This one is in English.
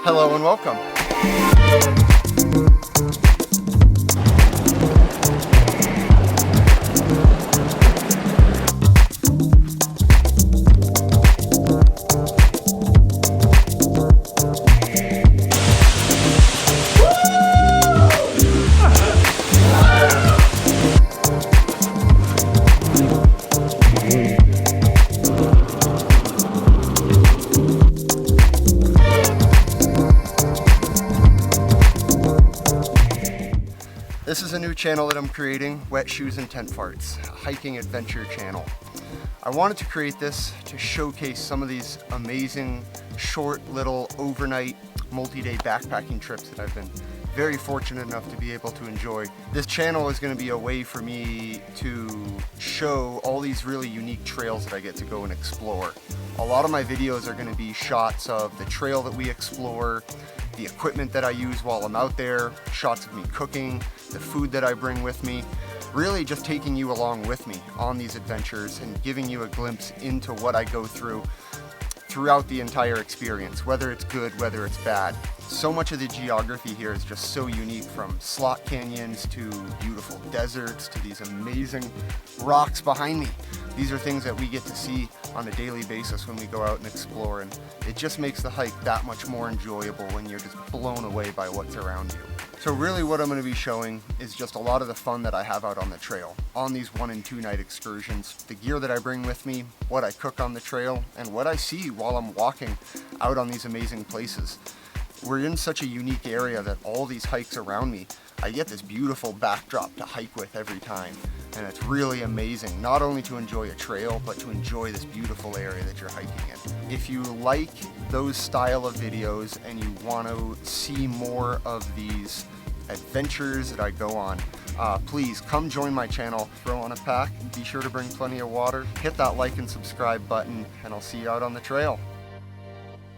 Hello and welcome. This is a new channel that I'm creating, Wet Shoes and Tent Farts, a hiking adventure channel. I wanted to create this to showcase some of these amazing, short, little, overnight, multi-day backpacking trips that I've been very fortunate enough to be able to enjoy. This channel is going to be a way for me to show all these really unique trails that I get to go and explore. A lot of my videos are going to be shots of the trail that we explore, the equipment that I use while I'm out there, shots of me cooking, the food that I bring with me, really just taking you along with me on these adventures and giving you a glimpse into what I go through throughout the entire experience, whether it's good, whether it's bad. So much of the geography here is just so unique, from slot canyons to beautiful deserts to these amazing rocks behind me. These are things that we get to see on a daily basis when we go out and explore, and it just makes the hike that much more enjoyable when you're just blown away by what's around you. So really what I'm going to be showing is just a lot of the fun that I have out on the trail, on these 1 and 2 night excursions, the gear that I bring with me, what I cook on the trail, and what I see while I'm walking out on these amazing places. We're in such a unique area that all these hikes around me, I get this beautiful backdrop to hike with every time. And it's really amazing, not only to enjoy a trail, but to enjoy this beautiful area that you're hiking in. If you like those style of videos and you want to see more of these adventures that I go on, please come join my channel, throw on a pack, be sure to bring plenty of water, hit that like and subscribe button, and I'll see you out on the trail.